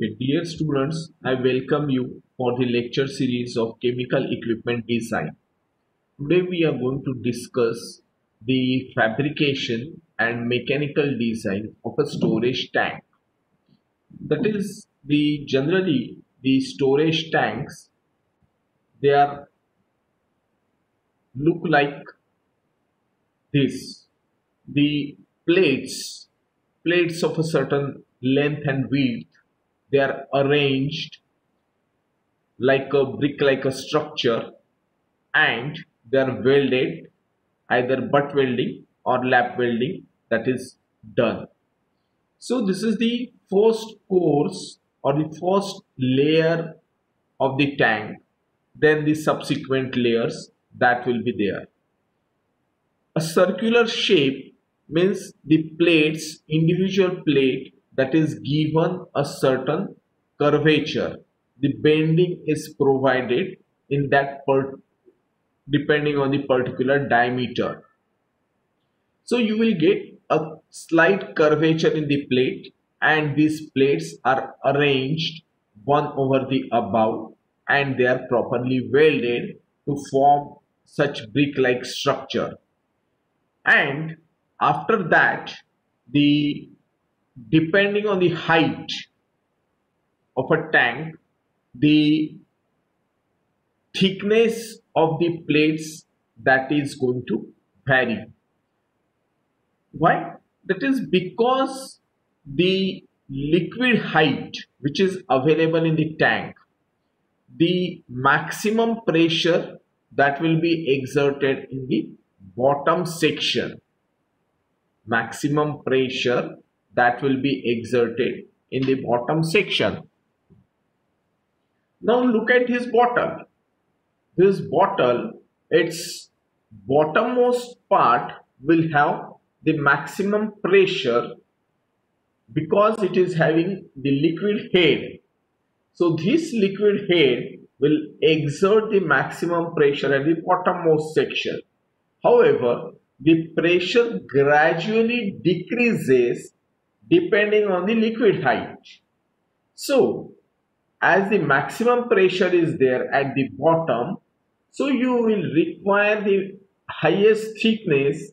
Dear students, I welcome you for the lecture series of Chemical Equipment Design. Today we are going to discuss the fabrication and mechanical design of a storage tank. That is, generally the storage tanks, they are look like this. The plates of a certain length and width, they are arranged like a brick like a structure, and they are welded, either butt welding or lap welding, that is done. So this is the first course or the first layer of the tank, then the subsequent layers that will be there. A circular shape means the plates, individual plate, that is given a certain curvature. The bending is provided in that depending on the particular diameter. So you will get a slight curvature in the plate, and these plates are arranged one over the above, and they are properly welded to form such brick-like structure. And after that, the depending on the height of a tank, the thickness of the plates, that is going to vary. Why? That is because the liquid height which is available in the tank, the maximum pressure that will be exerted in the bottom section, maximum pressure that will be exerted in the bottom section. Now look at his bottle. This bottle, its bottommost part will have the maximum pressure because it is having the liquid head. So this liquid head will exert the maximum pressure at the bottommost section. However, the pressure gradually decreases depending on the liquid height. So as the maximum pressure is there at the bottom, so you will require the highest thickness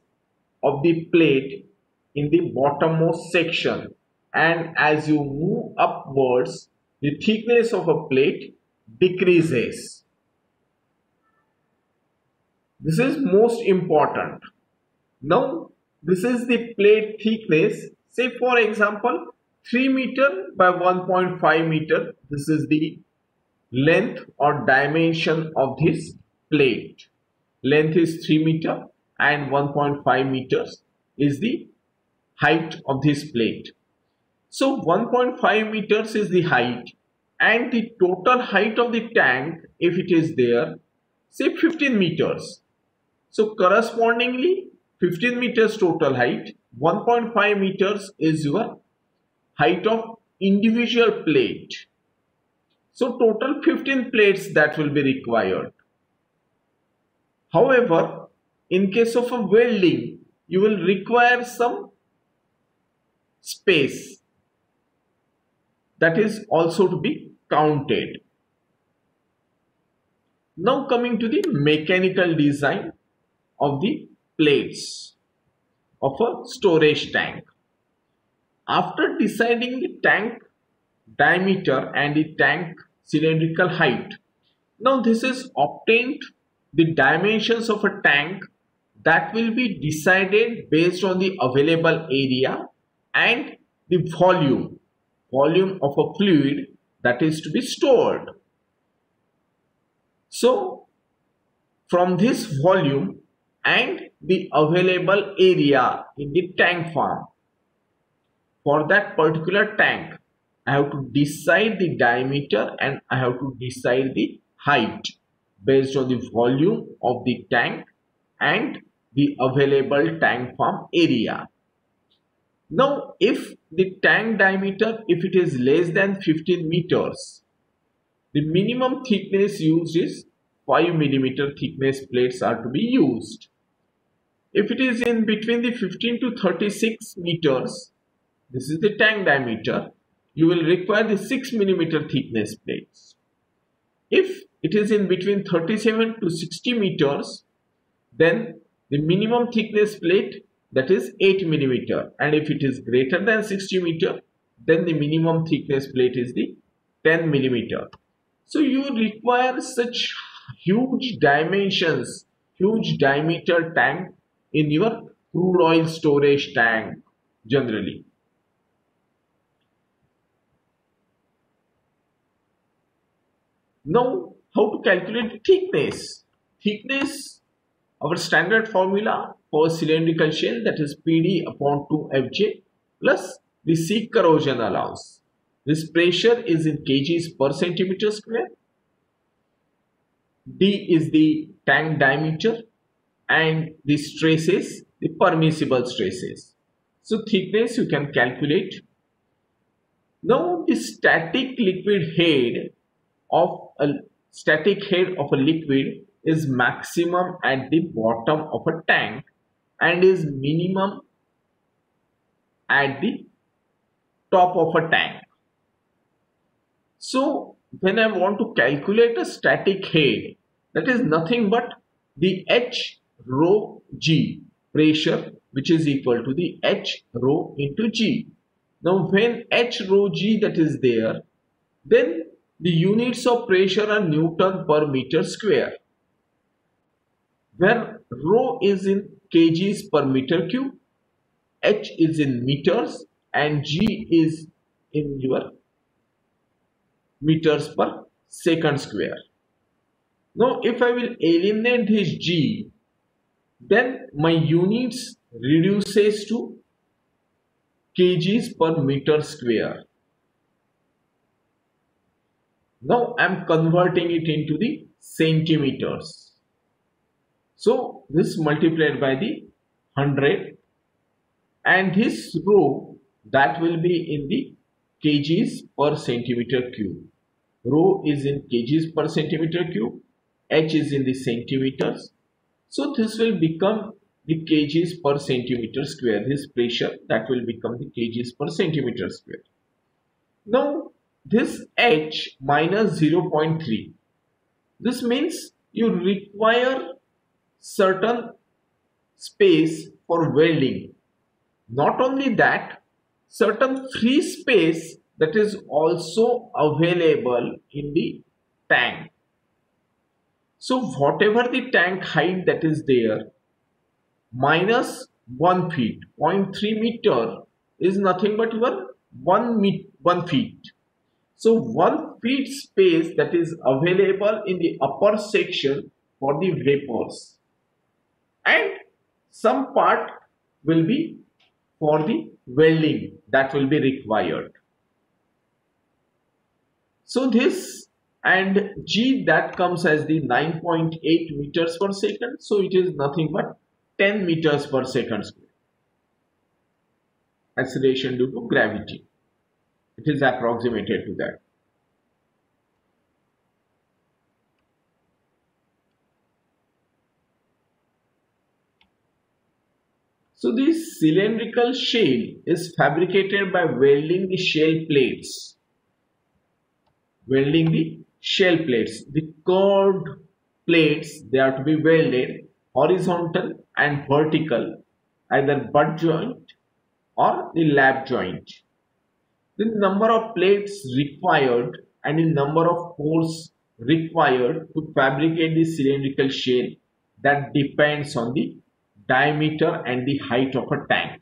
of the plate in the bottommost section, and as you move upwards, the thickness of a plate decreases. This is most important. Now this is the plate thickness, say for example 3 meter by 1.5 meter. This is the length or dimension of this plate. Length is 3 meter and 1.5 meters is the height of this plate. So 1.5 meters is the height, and the total height of the tank, if it is there, say 15 meters. So correspondingly 15 meters total height, 1.5 meters is your height of individual plate. So total 15 plates that will be required. However, in case of a welding, you will require some space that is also to be counted. Now coming to the mechanical design of the plates of a storage tank. After deciding the tank diameter and the tank cylindrical height, now this is obtained the dimensions of a tank that will be decided based on the available area and the volume of a fluid that is to be stored. So from this volume and the available area in the tank farm, for that particular tank, I have to decide the diameter and I have to decide the height based on the volume of the tank and the available tank farm area. Now if the tank diameter, if it is less than 15 meters, the minimum thickness used is 5 millimeter thickness plates are to be used. If it is in between the 15 to 36 meters, this is the tank diameter, you will require the 6 millimeter thickness plates. If it is in between 37 to 60 meters, then the minimum thickness plate, that is 8 millimeter, and if it is greater than 60 meter, then the minimum thickness plate is the 10 millimeter. So you require such huge dimensions, huge diameter tank in your crude oil storage tank generally. Now, how to calculate the thickness? Thickness, our standard formula for cylindrical shell, that is PD upon 2Fj plus the sea corrosion allowance. This pressure is in kgs per centimeter square. D is the tank diameter and the stresses, the permissible stresses. So thickness you can calculate. Now the static head of a liquid is maximum at the bottom of a tank and is minimum at the top of a tank. So when I want to calculate a static head, that is nothing but the H rho G pressure, which is equal to the H rho into G. Now when H rho G that is there, then the units of pressure are Newton per meter square, where rho is in kgs per meter cube, H is in meters, and G is in your meters per second square. Now if I will eliminate this G, then my units reduces to kgs per meter square. Now I am converting it into the centimeters. So this multiplied by the 100, and this rho, that will be in the kgs per centimeter cube. Rho is in kgs per centimeter cube, H is in the centimeters. So this will become the kgs per centimeter square. This pressure, that will become the kgs per centimeter square. Now this H minus 0.3. This means you require certain space for welding. Not only that, certain free space that is also available in the tank. So whatever the tank height that is there, minus 1 feet, 0.3 meter is nothing but your 1 feet. So 1 feet space that is available in the upper section for the vapors, and some part will be for the welding that will be required. So this and G, that comes as the 9.8 meters per second. So it is nothing but 10 meters per second square. Acceleration due to gravity. It is approximated to that. So this cylindrical shell is fabricated by welding the shell plates. Welding the shell plates. The curved plates, they are to be welded horizontal and vertical, either butt joint or the lap joint. The number of plates required and the number of cores required to fabricate the cylindrical shell, that depends on the diameter and the height of a tank.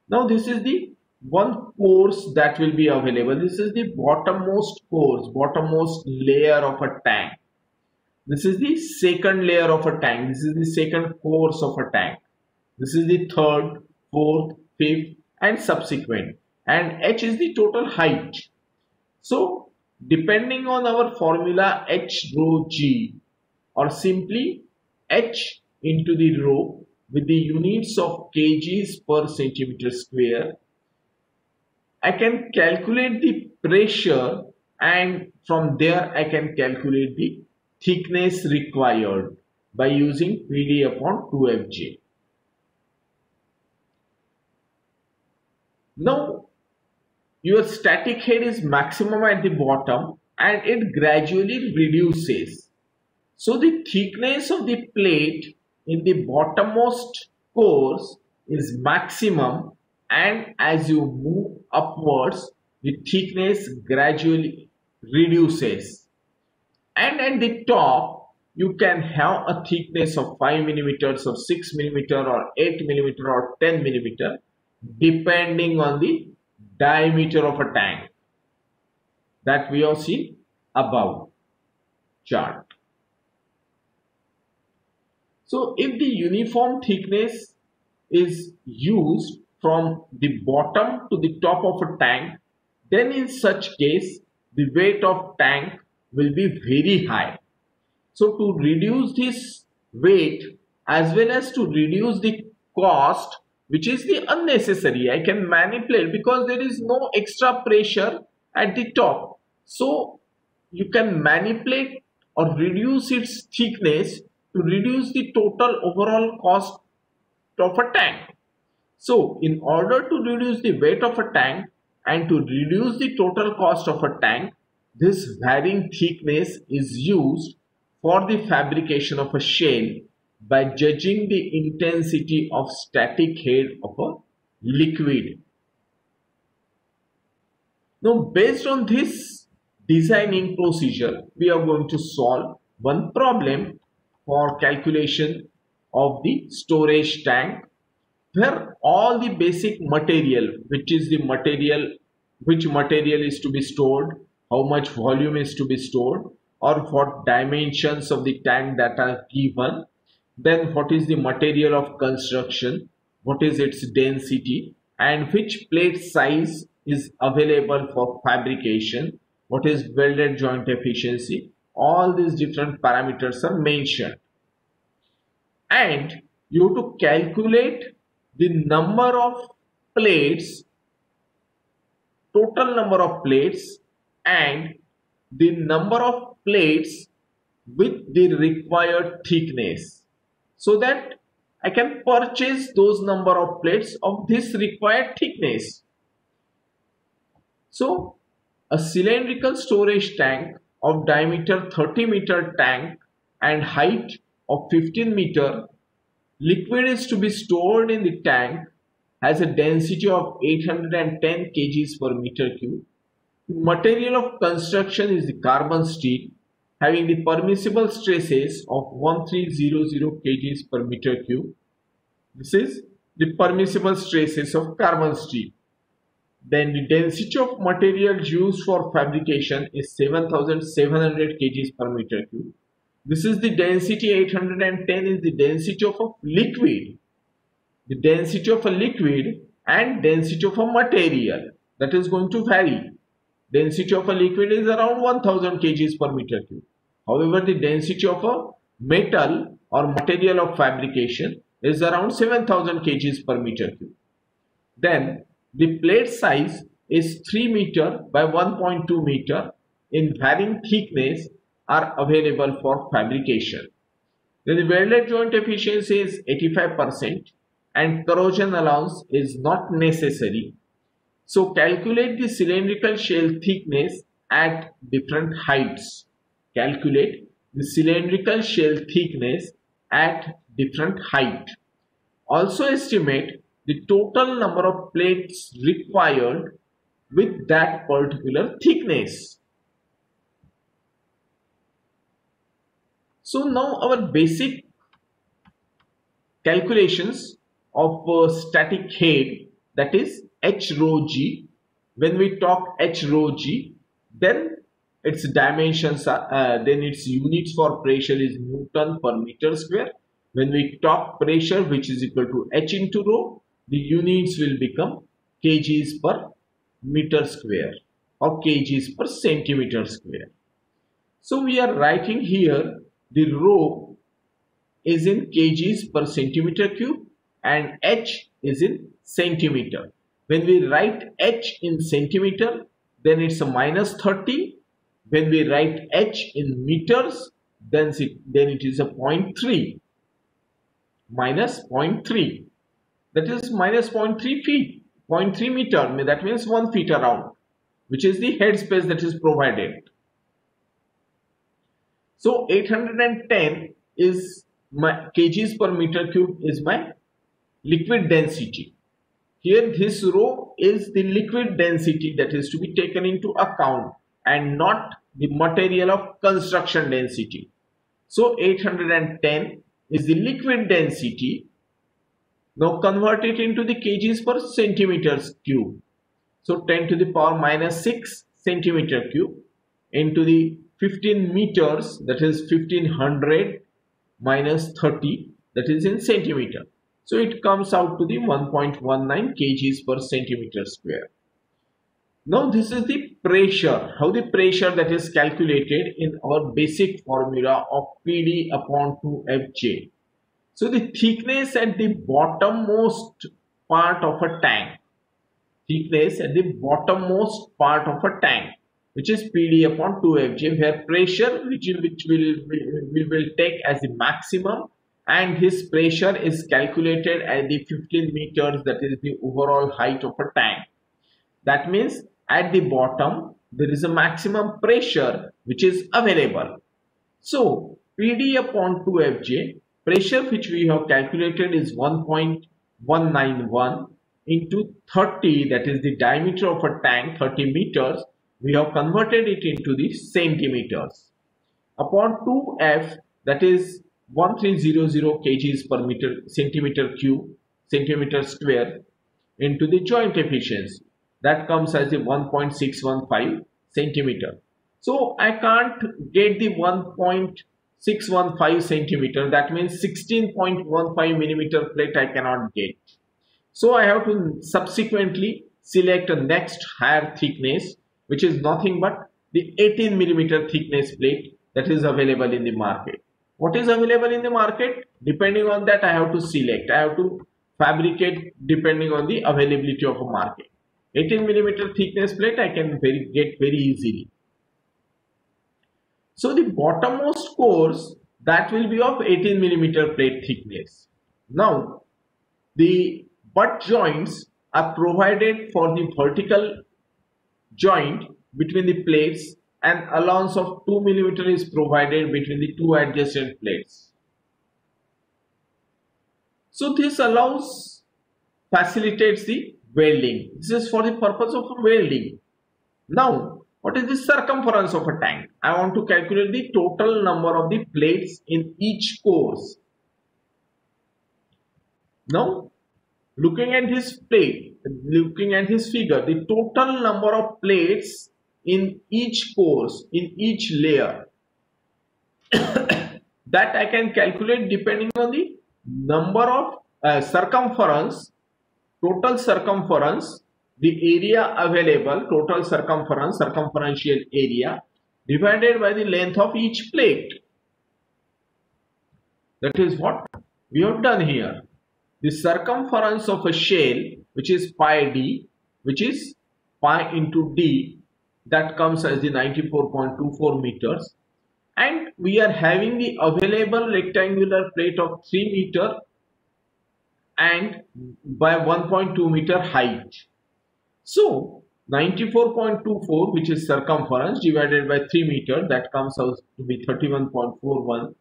Now this is the one course that will be available. This is the bottommost course, bottommost layer of a tank. This is the second layer of a tank. This is the second course of a tank. This is the third, fourth, fifth and subsequent. And H is the total height. So depending on our formula H rho G, or simply H into the rho with the units of kgs per centimeter square, I can calculate the pressure, and from there I can calculate the thickness required by using PD upon 2Fj. your static head is maximum at the bottom and it gradually reduces. So the thickness of the plate in the bottommost course is maximum, and as you move upwards the thickness gradually reduces, and at the top you can have a thickness of 5 millimeters or 6 millimeter or 8 millimeter or 10 millimeter depending on the diameter of a tank that we have seen above chart. So if the uniform thickness is used from the bottom to the top of a tank, then in such case the weight of tank will be very high. So to reduce this weight as well as to reduce the cost, which is the unnecessary, I can manipulate because there is no extra pressure at the top. So you can manipulate or reduce its thickness to reduce the total overall cost of a tank. So in order to reduce the weight of a tank and to reduce the total cost of a tank, this varying thickness is used for the fabrication of a shell by judging the intensity of static head of a liquid. Now based on this designing procedure, we are going to solve one problem for calculation of the storage tank, where all the basic material, which material is to be stored, how much volume is to be stored, or what dimensions of the tank that are given, then what is the material of construction, what is its density, and which plate size is available for fabrication, what is welded joint efficiency. All these different parameters are mentioned, and you have to calculate the number of plates, total number of plates, and the number of plates with the required thickness, so that I can purchase those number of plates of this required thickness. So a cylindrical storage tank of diameter 30 meter tank and height of 15 meter, liquid is to be stored in the tank, has a density of 810 kgs per meter cube. The material of construction is the carbon steel, having the permissible stresses of 1300 kgs per meter cube. This is the permissible stresses of carbon steel. Then the density of material used for fabrication is 7700 kgs per meter cube. This is the density. 810 is the density of a liquid. The density of a liquid and density of a material, that is going to vary. Density of a liquid is around 1000 kgs per meter cube. However, the density of a metal or material of fabrication is around 7000 kgs per meter cube. Then the plate size is 3 meter by 1.2 meter in varying thickness are available for fabrication. Then the welded joint efficiency is 85% and corrosion allowance is not necessary. So calculate the cylindrical shell thickness at different heights. Calculate the cylindrical shell thickness at different height. Also estimate the total number of plates required with that particular thickness. So now our basic calculations of static head, that is H rho g. When we talk H rho g, then its dimensions are, then its units for pressure is Newton per meter square. When we talk pressure, which is equal to H into rho, the units will become kgs per meter square or kgs per centimeter square. So we are writing here the rho is in kgs per centimeter cube and H is in centimeter. When we write H in centimeter, then it's a minus 30. When we write H in meters, then it is a 0.3. Minus 0.3. That is minus 0.3 feet. 0.3 meter. That means 1 feet around. which is the head space that is provided. So 810 is my kgs per meter cube is my liquid density. Here this rho is the liquid density that is to be taken into account and not the material of construction density. So 810 is the liquid density. Now convert it into the kgs per centimeters cube. So 10 to the power minus 6 centimeter cube into the 15 meters, that is 1500 minus 30, that is in centimeter. So it comes out to the 1.19 kgs per centimeter square. Now this is the pressure, how the pressure that is calculated in our basic formula of PD upon 2Fj. So the thickness at the bottommost part of a tank, thickness at the bottommost part of a tank, which is PD upon 2Fj, where pressure which we will take as the maximum, and his pressure is calculated at the 15 meters, that is the overall height of a tank. That means at the bottom there is a maximum pressure which is available. So PD upon 2Fj, pressure which we have calculated is 1.191 into 30, that is the diameter of a tank, 30 meters. We have converted it into the centimeters, upon 2F, that is 1300 kgs per meter centimeter cube, centimeter square, into the joint efficiency. That comes as the 1.615 centimeter. So I can't get the 1.615 centimeter, that means 16.15 millimeter plate I cannot get. So I have to subsequently select a next higher thickness, which is nothing but the 18 millimeter thickness plate that is available in the market. What is available in the market? Depending on that, I have to select. I have to fabricate depending on the availability of a market. 18 millimeter thickness plate I can get very easily. So the bottommost cores, that will be of 18 millimeter plate thickness. Now the butt joints are provided for the vertical joint between the plates, and allowance of 2 millimeter is provided between the two adjacent plates. So this facilitates the welding. This is for the purpose of welding. Now what is the circumference of a tank? I want to calculate the total number of the plates in each course. Now looking at this plate, looking at this figure, the total number of plates in each course, in each layer, that I can calculate depending on the number of circumference, total circumference, the area available, total circumference, circumferential area, divided by the length of each plate. That is what we have done here. The circumference of a shell, which is pi d, which is pi into d, that comes as the 94.24 meters, and we are having the available rectangular plate of 3 meter and by 1.2 meter height. So 94.24, which is circumference, divided by 3 meter, that comes out to be 31.41.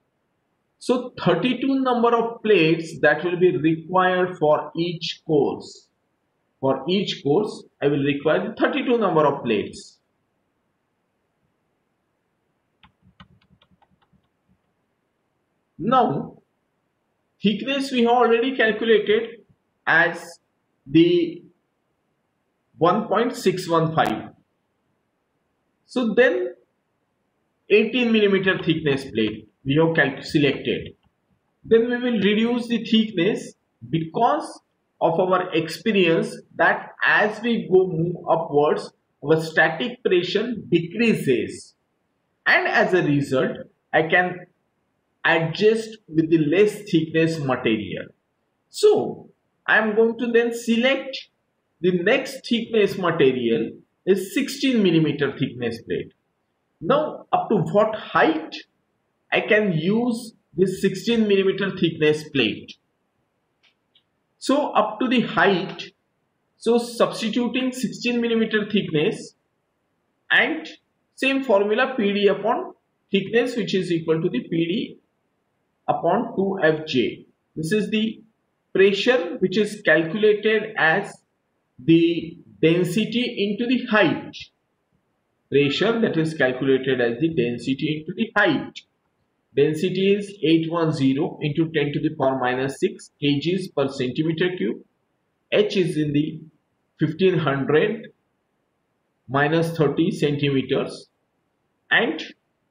So 32 number of plates that will be required for each course. For each course, I will require 32 number of plates. Now, thickness we have already calculated as the 1.615. So then 18 millimeter thickness plate we have selected. Then we will reduce the thickness because of our experience that as we move upwards, our static pressure decreases, and as a result I can adjust with the less thickness material. So I am going to then select the next thickness material is 16 millimeter thickness plate. Now up to what height I can use this 16 millimeter thickness plate? So up to the height, so substituting 16 millimeter thickness and same formula PD upon thickness, which is equal to the PD upon 2Fj. This is the pressure which is calculated as the density into the height. Pressure that is calculated as the density into the height. Density is 810 into 10 to the power minus 6 kgs per centimeter cube. H is in the 1500 minus 30 centimeters, and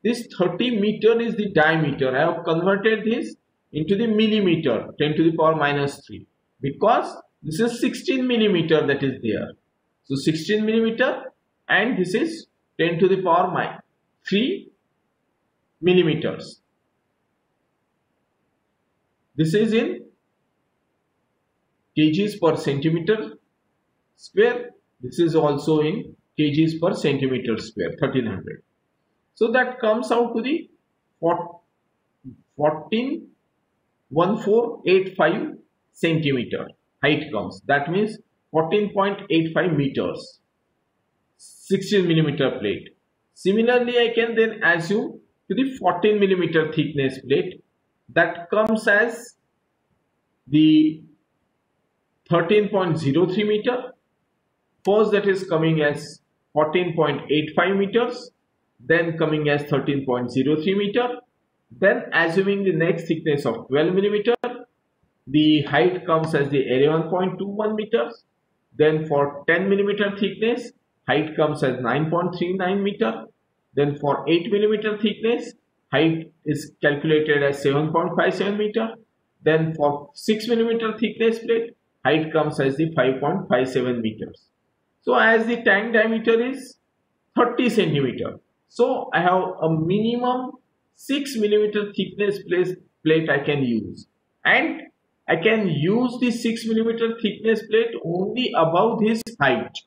this 30 meter is the diameter. I have converted this into the millimeter, 10 to the power minus 3, because this is 16 millimeter that is there. So 16 millimeter, and this is 10 to the power minus 3 millimeters. This is in kgs per centimeter square. This is also in kgs per centimeter square, 1300. So that comes out to the 141485 centimeter height comes. That means 14.85 meters. 16 millimeter plate. Similarly, I can then assume to the 14 millimeter thickness plate, that comes as the 13.03 meter. First, that is coming as 14.85 meters, then coming as 13.03 meter, then assuming the next thickness of 12 millimeter, the height comes as the 11.21 meters. Then for 10 millimeter thickness, height comes as 9.39 meter. Then for 8 millimeter thickness, height is calculated as 7.57 meter. Then for 6 millimeter thickness plate, height comes as the 5.57 meters. So as the tank diameter is 30 centimeter, so I have a minimum 6 millimeter thickness plate I can use, and I can use the 6 millimeter thickness plate only above this height,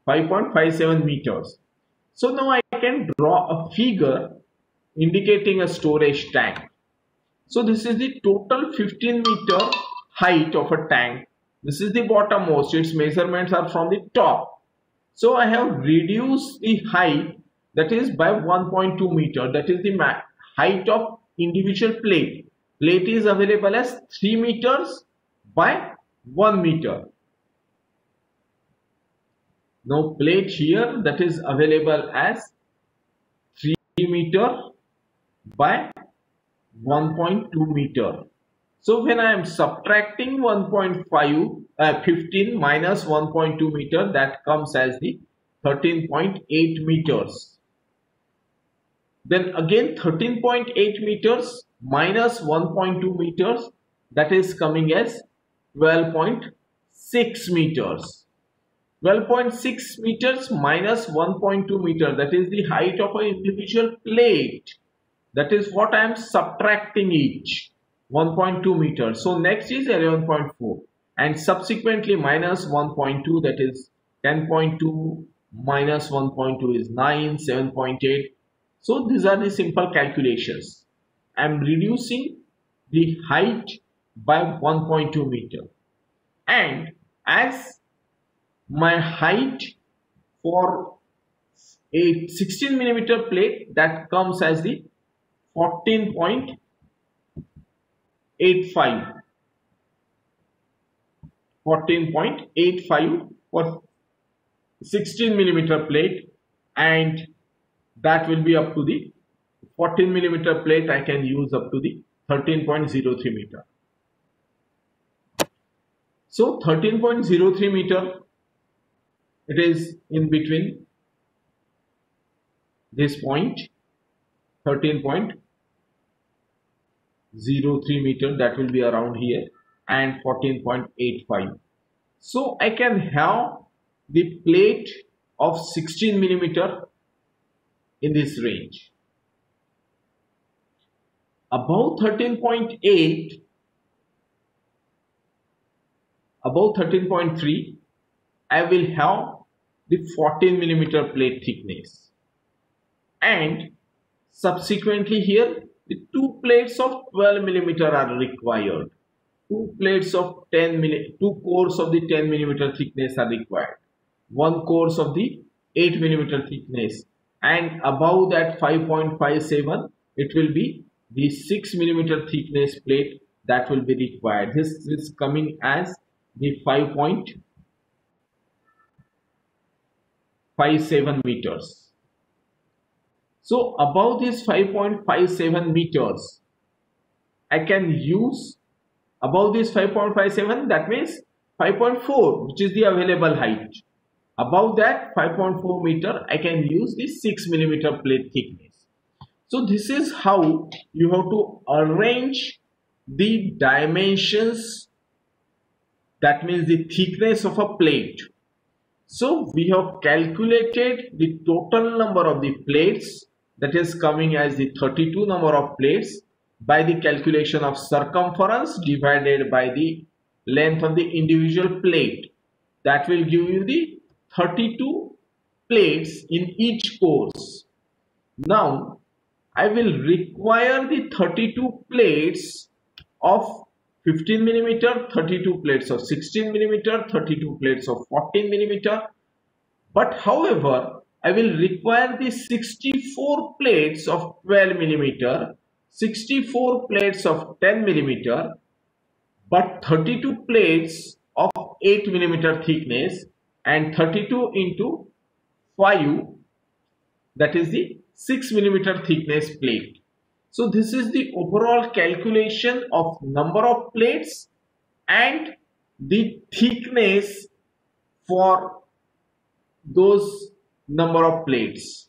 5.57 meters. So now I can draw a figure indicating a storage tank. So this is the total 15 meter height of a tank. This is the bottommost. Its measurements are from the top. So I have reduced the height, that is by 1.2 meter. That is the height of individual plate. Plate is available as 3 meters by 1 meter. Now plate here, that is available as 3 meter by 1.2 meter. So when I am subtracting 15 minus 1.2 meter, that comes as the 13.8 meters. Then again 13.8 meters minus 1.2 meters, that is coming as 12.6 meters. 12.6 meters minus 1.2 meter, that is the height of an individual plate. That is what I am subtracting each, 1.2 meters. So next is 11.4, and subsequently minus 1.2, that is 10.2 minus 1.2 is 9, 7.8. So these are the simple calculations. I am reducing the height by 1.2 meter, and as my height for a 16 millimeter plate, that comes as the 14.85 for 16 millimeter plate, and that will be up to the 14 millimeter plate. I can use up to the 13.03 meter. So 13.03 meter, it is in between this point, 13.03 meter, that will be around here, and 14.85. So I can have the plate of 16 millimeter in this range. Above 13.8, above 13.3, I will have the 14 millimeter plate thickness, and subsequently here the two plates of 12 millimeter are required. Two plates of 2 cores of the 10 millimeter thickness are required. 1 course of the 8 millimeter thickness. and above that 5.57 it will be the 6 millimeter thickness plate that will be required. This is coming as the 5.57 meters. So above this 5.57 meters, I can use above this 5.57, that means 5.4, which is the available height. Above that 5.4 meter, I can use the 6 millimeter plate thickness. So this is how you have to arrange the dimensions, that means the thickness of a plate. So we have calculated the total number of the plates, that is coming as the 32 number of plates, by the calculation of circumference divided by the length of the individual plate. That will give you the 32 plates in each course. Now I will require the 32 plates of 15 millimeter, 32 plates of 16 millimeter, 32 plates of 14 millimeter. But however, I will require the 64 plates of 12 millimeter, 64 plates of 10 millimeter, but 32 plates of 8 millimeter thickness, and 32 into 5, that is the 6 millimeter thickness plate. So this is the overall calculation of number of plates and the thickness for those number of plates.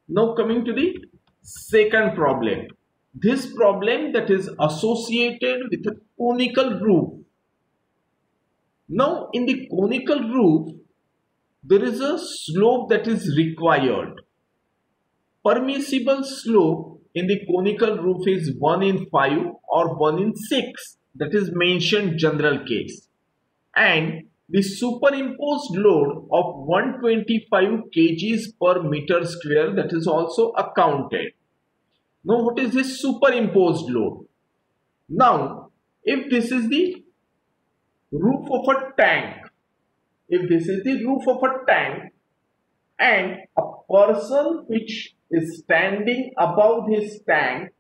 Now coming to the second problem. This problem that is associated with a conical roof. Now in the conical roof, there is a slope that is required. Permissible slope in the conical roof is 1 in 5 or 1 in 6. That is mentioned general case. And the superimposed load of 125 kgs per meter square, that is also accounted. Now what is this superimposed load? Now if this is the roof of a tank, if this is the roof of a tank and a person which is standing above this tank,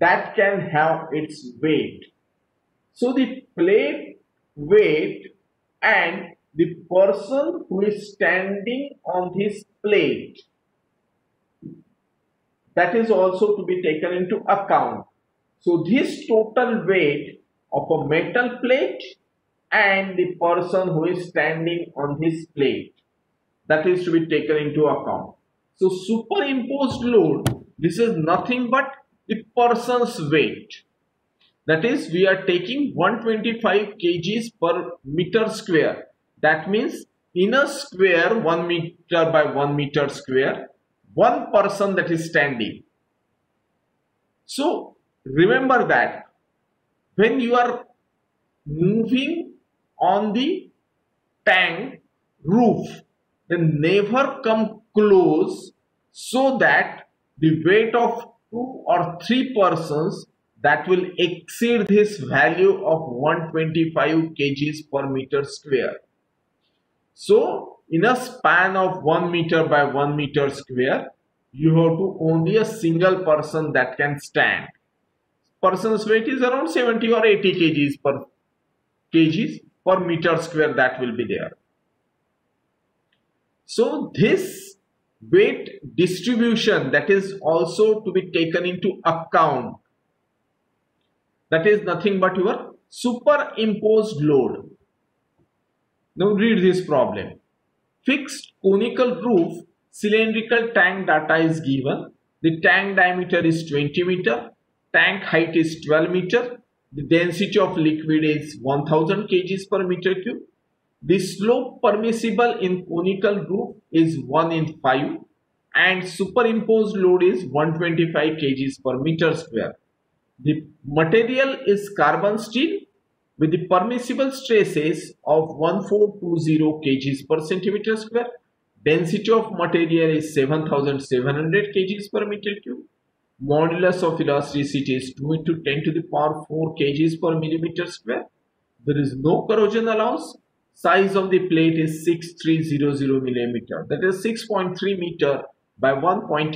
that can have its weight. So the plate weight and the person who is standing on this plate, that is also to be taken into account. So this total weight of a metal plate and the person who is standing on this plate, that is to be taken into account. So superimposed load, this is nothing but the person's weight. That is, we are taking 125 kgs per meter square. That means in a square 1 meter by 1 meter square, one person that is standing. So remember that when you are moving on the tank roof, then never come close, so that the weight of 2 or 3 persons that will exceed this value of 125 kgs per meter square. So in a span of 1 meter by 1 meter square, you have to only a single person that can stand. Person's weight is around 70 or 80 kgs per meter square, that will be there. So this weight distribution, that is also to be taken into account. That is nothing but your superimposed load. Now read this problem. Fixed conical roof, cylindrical tank data is given. The tank diameter is 20 meter. Tank height is 12 meter. The density of liquid is 1000 kgs per meter cube. The slope permissible in conical roof is 1 in 5 and superimposed load is 125 kgs per meter square. The material is carbon steel with the permissible stresses of 1420 kgs per centimeter square. Density of material is 7700 kgs per meter cube. Modulus of elasticity is 2 into 10 to the power 4 kgs per millimeter square. There is no corrosion allowance. Size of the plate is 6300 millimeter. That is 6.3 meter by 1.8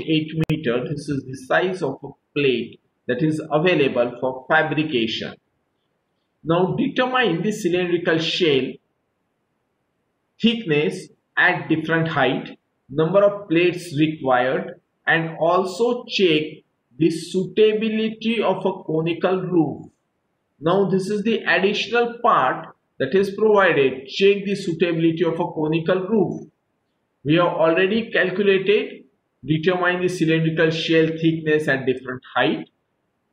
meter. This is the size of a plate that is available for fabrication. Now determine the cylindrical shell thickness at different height, number of plates required, and also check the suitability of a conical roof. Now this is the additional part that is provided. Check the suitability of a conical roof. We have already calculated, determine the cylindrical shell thickness at different height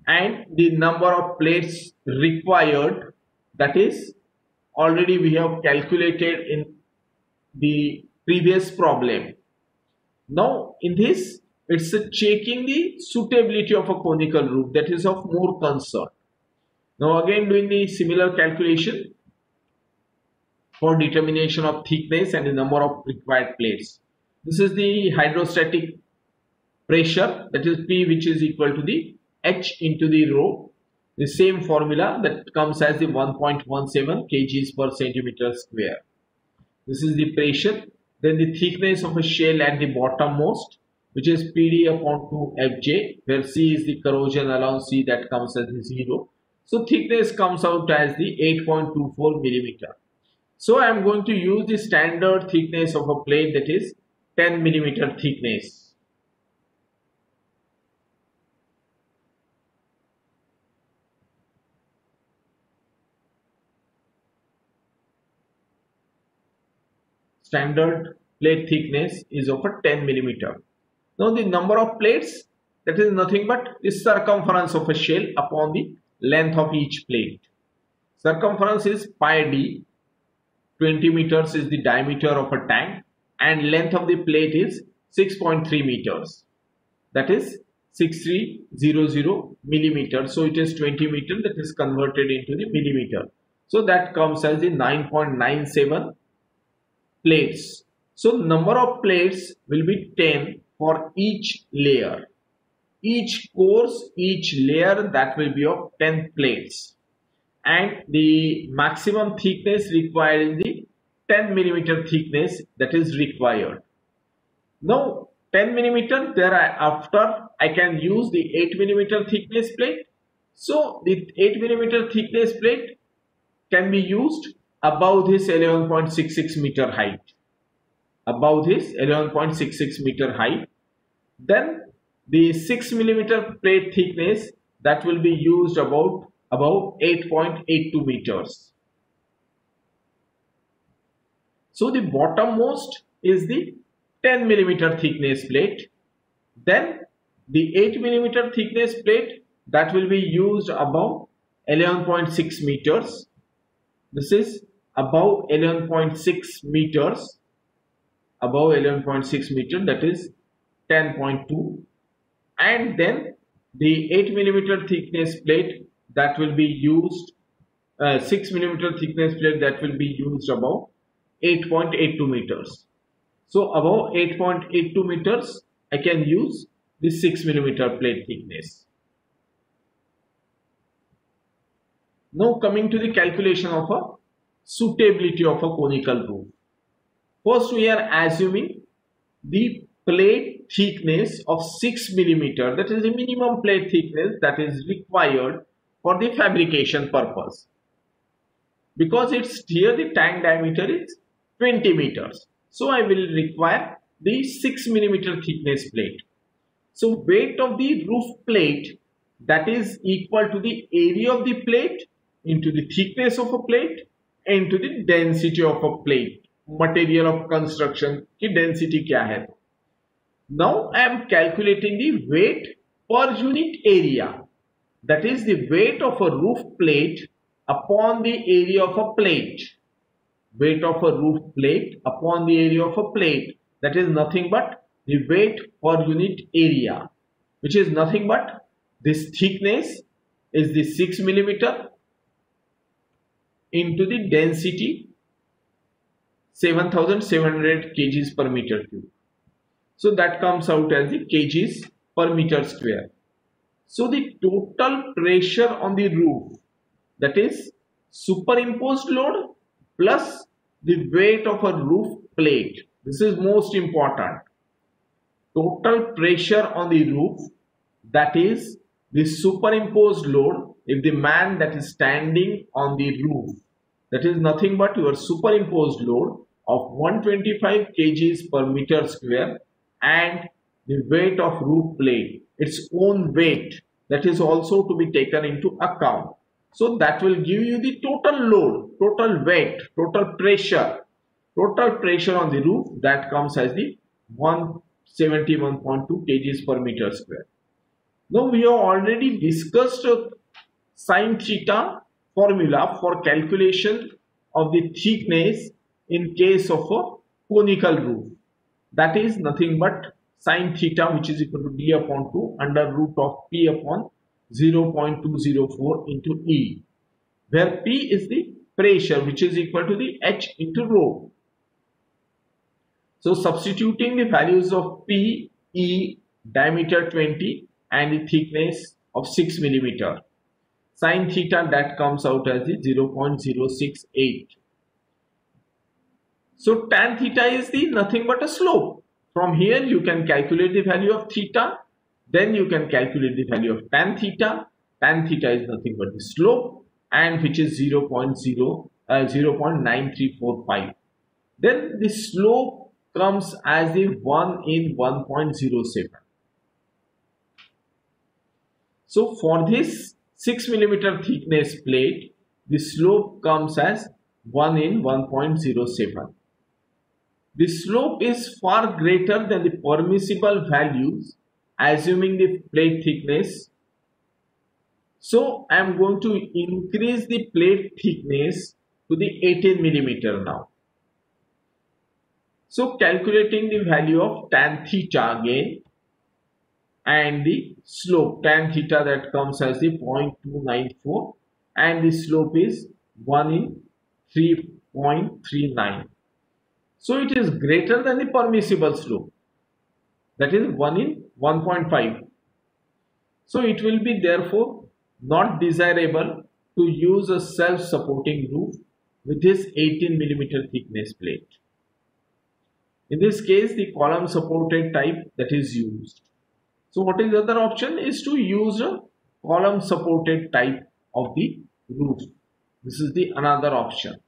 and the number of plates required, that is already we have calculated in the previous problem. Now in this it's checking the suitability of a conical roof, that is of more concern. Now again doing the similar calculation for determination of thickness and the number of required plates. This is the hydrostatic pressure, that is P, which is equal to the H into the rho. The same formula that comes as the 1.17 kgs per centimeter square. This is the pressure. Then the thickness of a shell at the bottommost, which is PD upon 2Fj, where C is the corrosion allowance, C that comes as the 0. So thickness comes out as the 8.24 millimeter. So I am going to use the standard thickness of a plate, that is 10 millimeter thickness. Standard plate thickness is of a 10 millimeter. Now the number of plates, that is nothing but the circumference of a shell upon the length of each plate. Circumference is pi d, 20 meters is the diameter of a tank, and length of the plate is 6.3 meters. That is 6300 millimeters. So it is 20 meter, that is converted into the millimeter. So that comes as the 9.97 plates. So number of plates will be 10 for each layer. Each course, each layer, that will be of 10 plates. And the maximum thickness required is the 10 millimeter thickness that is required. Now 10 millimeter, thereafter I can use the 8 millimeter thickness plate. So the 8 millimeter thickness plate can be used above this 11.66 meter height. Above this 11.66 meter height. Then the 6 millimeter plate thickness, that will be used above 8.82 meters. So the bottommost is the 10 millimeter thickness plate. Then the 8 millimeter thickness plate, that will be used above 11.6 meters. This is above 11.6 meters. Above 11.6 meter, that is 10.2. And then the 8 millimeter thickness plate, that will be used 6 millimeter thickness plate, that will be used above 8.82 meters. So above 8.82 meters I can use the 6 millimeter plate thickness. Now coming to the calculation of a suitability of a conical roof. First we are assuming the plate thickness of 6 millimeter, that is the minimum plate thickness that is required for the fabrication purpose. Because it's here the tank diameter is 20 meters. So I will require the 6 millimeter thickness plate. So weight of the roof plate, that is equal to the area of the plate into the thickness of a plate into the density of a plate. Material of construction की density क्या है? Now I am calculating the weight per unit area. That is the weight of a roof plate upon the area of a plate. Weight of a roof plate upon the area of a plate. That is nothing but the weight per unit area, which is nothing but this thickness is the 6 millimeter into the density 7,700 kgs per meter cube. So that comes out as the kgs per meter square. So the total pressure on the roof, that is superimposed load plus the weight of a roof plate. This is most important. Total pressure on the roof, that is the superimposed load. If the man that is standing on the roof, that is nothing but your superimposed load of 125 kgs per meter square, and the weight of roof plate, its own weight, that is also to be taken into account. So that will give you the total load, total weight, total pressure on the roof, that comes as the 171.2 kgs per meter square. Now we have already discussed sin theta formula for calculation of the thickness in case of a conical roof. That is nothing but sin theta, which is equal to d upon 2 under root of p upon 0.204 into E, where P is the pressure, which is equal to the H into rho. So substituting the values of P, E, diameter 20 and the thickness of 6 millimeter, sin theta, that comes out as the 0.068. So tan theta is the nothing but a slope. From here you can calculate the value of theta, then you can calculate the value of tan theta. Tan theta is nothing but the slope, and which is 0.9345. Then the slope comes as the 1 in 1.07. So for this 6 millimeter thickness plate, the slope comes as 1 in 1.07. The slope is far greater than the permissible values, assuming the plate thickness. So I am going to increase the plate thickness to the 18 millimeter now. So calculating the value of tan theta again, and the slope tan theta, that comes as the 0.294, and the slope is 1 in 3.39. So it is greater than the permissible slope, that is 1 in 1.5. So it will be therefore not desirable to use a self-supporting roof with this 18 millimeter thickness plate. In this case, the column supported type that is used. So what is the other option is to use a column supported type of the roof. This is the another option.